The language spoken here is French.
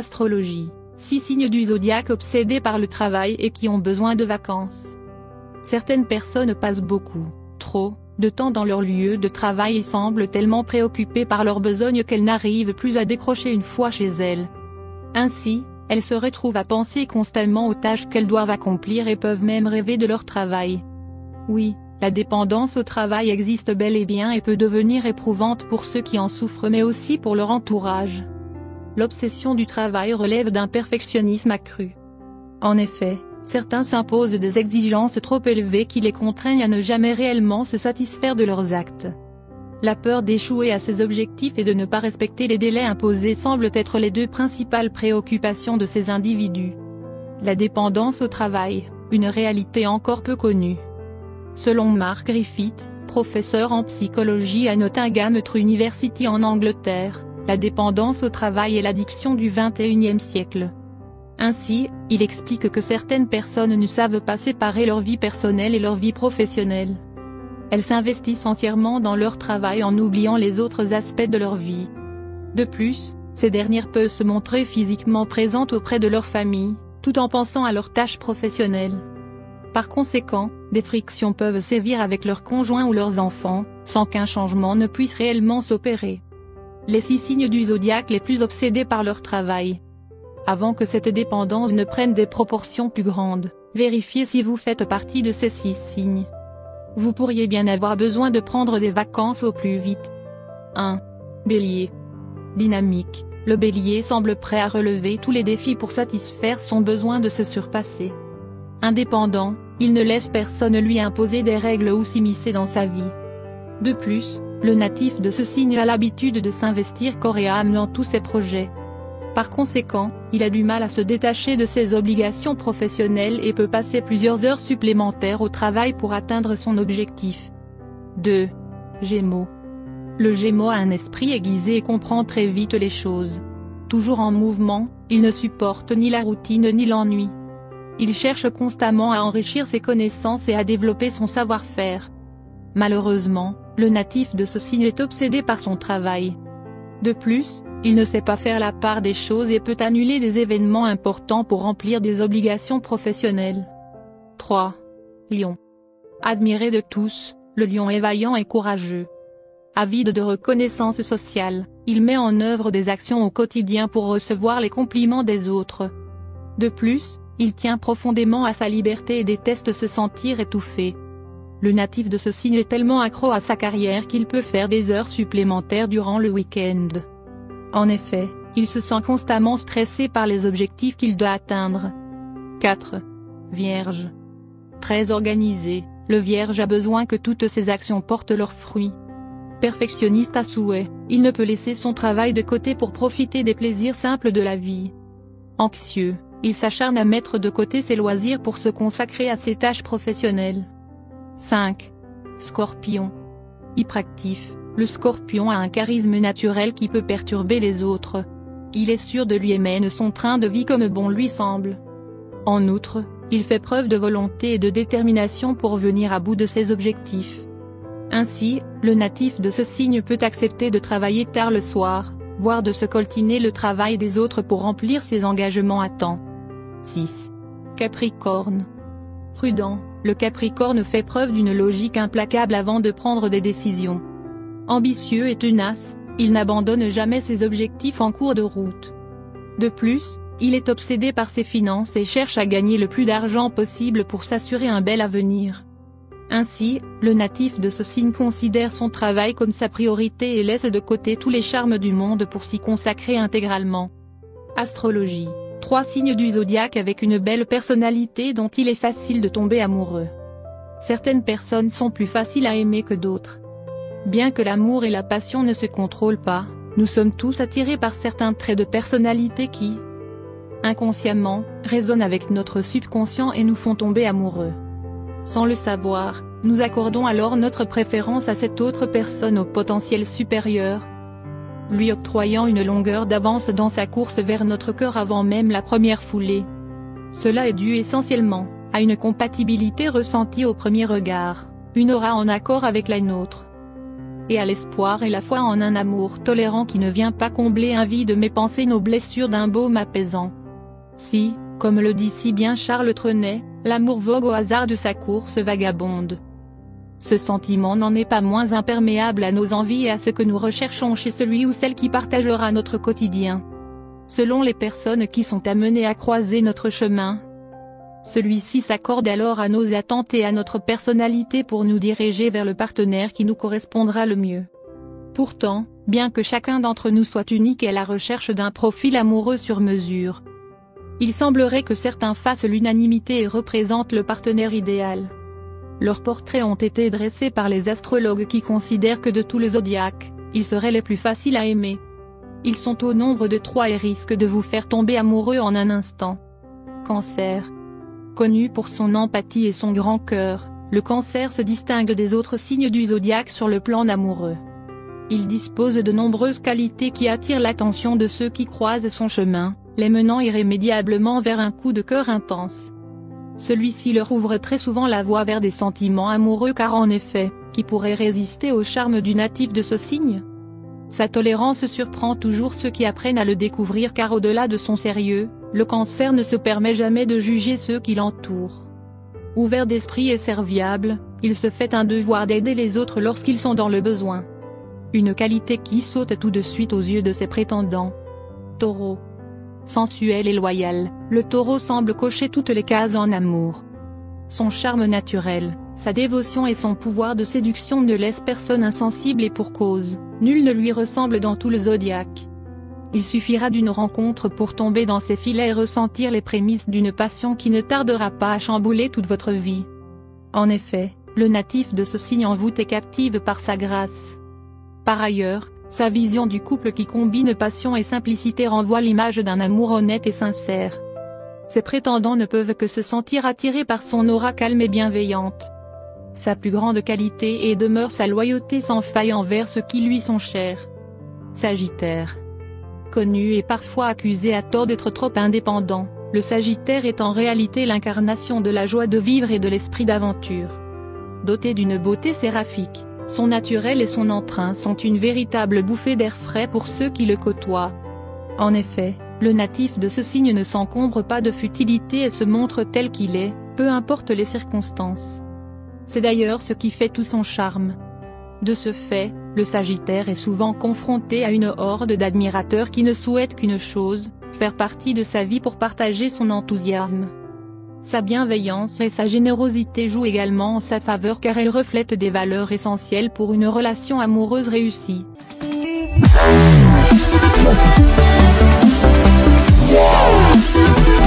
Astrologie. 6 signes du zodiaque obsédés par le travail et qui ont besoin de vacances. Certaines personnes passent beaucoup, trop, de temps dans leur lieu de travail et semblent tellement préoccupées par leur besogne qu'elles n'arrivent plus à décrocher une fois chez elles. Ainsi, elles se retrouvent à penser constamment aux tâches qu'elles doivent accomplir et peuvent même rêver de leur travail. Oui, la dépendance au travail existe bel et bien et peut devenir éprouvante pour ceux qui en souffrent mais aussi pour leur entourage. L'obsession du travail relève d'un perfectionnisme accru. En effet, certains s'imposent des exigences trop élevées qui les contraignent à ne jamais réellement se satisfaire de leurs actes. La peur d'échouer à ses objectifs et de ne pas respecter les délais imposés semblent être les deux principales préoccupations de ces individus. La dépendance au travail, une réalité encore peu connue. Selon Mark Griffith, professeur en psychologie à Nottingham Trent University en Angleterre, la dépendance au travail est l'addiction du XXIe siècle. Ainsi, il explique que certaines personnes ne savent pas séparer leur vie personnelle et leur vie professionnelle. Elles s'investissent entièrement dans leur travail en oubliant les autres aspects de leur vie. De plus, ces dernières peuvent se montrer physiquement présentes auprès de leur famille, tout en pensant à leurs tâches professionnelles. Par conséquent, des frictions peuvent sévir avec leurs conjoints ou leurs enfants, sans qu'un changement ne puisse réellement s'opérer. Les 6 signes du zodiaque les plus obsédés par leur travail. Avant que cette dépendance ne prenne des proportions plus grandes, vérifiez si vous faites partie de ces 6 signes. Vous pourriez bien avoir besoin de prendre des vacances au plus vite. 1. Bélier. Dynamique, le Bélier semble prêt à relever tous les défis pour satisfaire son besoin de se surpasser. Indépendant, il ne laisse personne lui imposer des règles ou s'immiscer dans sa vie. De plus, le natif de ce signe a l'habitude de s'investir corps et âme dans tous ses projets. Par conséquent, il a du mal à se détacher de ses obligations professionnelles et peut passer plusieurs heures supplémentaires au travail pour atteindre son objectif. 2. Gémeaux. Le Gémeaux a un esprit aiguisé et comprend très vite les choses. Toujours en mouvement, il ne supporte ni la routine ni l'ennui. Il cherche constamment à enrichir ses connaissances et à développer son savoir-faire. Malheureusement, le natif de ce signe est obsédé par son travail. De plus, il ne sait pas faire la part des choses et peut annuler des événements importants pour remplir des obligations professionnelles. 3. Lion. Admiré de tous, le lion est vaillant et courageux. Avide de reconnaissance sociale, il met en œuvre des actions au quotidien pour recevoir les compliments des autres. De plus, il tient profondément à sa liberté et déteste se sentir étouffé. Le natif de ce signe est tellement accro à sa carrière qu'il peut faire des heures supplémentaires durant le week-end. En effet, il se sent constamment stressé par les objectifs qu'il doit atteindre. 4. Vierge. Très organisé, le Vierge a besoin que toutes ses actions portent leurs fruits. Perfectionniste à souhait, il ne peut laisser son travail de côté pour profiter des plaisirs simples de la vie. Anxieux, il s'acharne à mettre de côté ses loisirs pour se consacrer à ses tâches professionnelles. 5. Scorpion. Hyperactif, le Scorpion a un charisme naturel qui peut perturber les autres. Il est sûr de lui et mène son train de vie comme bon lui semble. En outre, il fait preuve de volonté et de détermination pour venir à bout de ses objectifs. Ainsi, le natif de ce signe peut accepter de travailler tard le soir, voire de se coltiner le travail des autres pour remplir ses engagements à temps. 6. Capricorne. Prudent, le Capricorne fait preuve d'une logique implacable avant de prendre des décisions. Ambitieux et tenace, il n'abandonne jamais ses objectifs en cours de route. De plus, il est obsédé par ses finances et cherche à gagner le plus d'argent possible pour s'assurer un bel avenir. Ainsi, le natif de ce signe considère son travail comme sa priorité et laisse de côté tous les charmes du monde pour s'y consacrer intégralement. Astrologie. 3 signes du zodiaque avec une belle personnalité dont il est facile de tomber amoureux. Certaines personnes sont plus faciles à aimer que d'autres. Bien que l'amour et la passion ne se contrôlent pas, nous sommes tous attirés par certains traits de personnalité qui, inconsciemment, résonnent avec notre subconscient et nous font tomber amoureux. Sans le savoir, nous accordons alors notre préférence à cette autre personne au potentiel supérieur, lui octroyant une longueur d'avance dans sa course vers notre cœur avant même la première foulée. Cela est dû essentiellement à une compatibilité ressentie au premier regard, une aura en accord avec la nôtre. et à l'espoir et la foi en un amour tolérant qui ne vient pas combler un vide mais panser nos blessures d'un baume apaisant. Si, comme le dit si bien Charles Trenet, l'amour vogue au hasard de sa course vagabonde. Ce sentiment n'en est pas moins imperméable à nos envies et à ce que nous recherchons chez celui ou celle qui partagera notre quotidien. Selon les personnes qui sont amenées à croiser notre chemin, celui-ci s'accorde alors à nos attentes et à notre personnalité pour nous diriger vers le partenaire qui nous correspondra le mieux. Pourtant, bien que chacun d'entre nous soit unique et à la recherche d'un profil amoureux sur mesure, il semblerait que certains fassent l'unanimité et représentent le partenaire idéal. Leurs portraits ont été dressés par les astrologues qui considèrent que de tous les zodiaques, ils seraient les plus faciles à aimer. Ils sont au nombre de 3 et risquent de vous faire tomber amoureux en un instant. Cancer. Connu pour son empathie et son grand cœur, le Cancer se distingue des autres signes du zodiaque sur le plan amoureux. Il dispose de nombreuses qualités qui attirent l'attention de ceux qui croisent son chemin, les menant irrémédiablement vers un coup de cœur intense. Celui-ci leur ouvre très souvent la voie vers des sentiments amoureux car en effet, qui pourrait résister au charme du natif de ce signe? Sa tolérance surprend toujours ceux qui apprennent à le découvrir car au-delà de son sérieux, le Cancer ne se permet jamais de juger ceux qui l'entourent. Ouvert d'esprit et serviable, il se fait un devoir d'aider les autres lorsqu'ils sont dans le besoin. Une qualité qui saute tout de suite aux yeux de ses prétendants. Taureau. Sensuel et loyal, le Taureau semble cocher toutes les cases en amour. Son charme naturel, sa dévotion et son pouvoir de séduction ne laissent personne insensible et pour cause, nul ne lui ressemble dans tout le zodiaque. Il suffira d'une rencontre pour tomber dans ses filets et ressentir les prémices d'une passion qui ne tardera pas à chambouler toute votre vie. En effet, le natif de ce signe envoûte et captive par sa grâce. Par ailleurs, sa vision du couple qui combine passion et simplicité renvoie l'image d'un amour honnête et sincère. Ses prétendants ne peuvent que se sentir attirés par son aura calme et bienveillante. Sa plus grande qualité est demeure sa loyauté sans faille envers ceux qui lui sont chers. Sagittaire. Connu et parfois accusé à tort d'être trop indépendant, le Sagittaire est en réalité l'incarnation de la joie de vivre et de l'esprit d'aventure. Doté d'une beauté séraphique, son naturel et son entrain sont une véritable bouffée d'air frais pour ceux qui le côtoient. En effet, le natif de ce signe ne s'encombre pas de futilité et se montre tel qu'il est, peu importe les circonstances. C'est d'ailleurs ce qui fait tout son charme. De ce fait, le Sagittaire est souvent confronté à une horde d'admirateurs qui ne souhaitent qu'une chose, faire partie de sa vie pour partager son enthousiasme. Sa bienveillance et sa générosité jouent également en sa faveur car elles reflètent des valeurs essentielles pour une relation amoureuse réussie. Wow.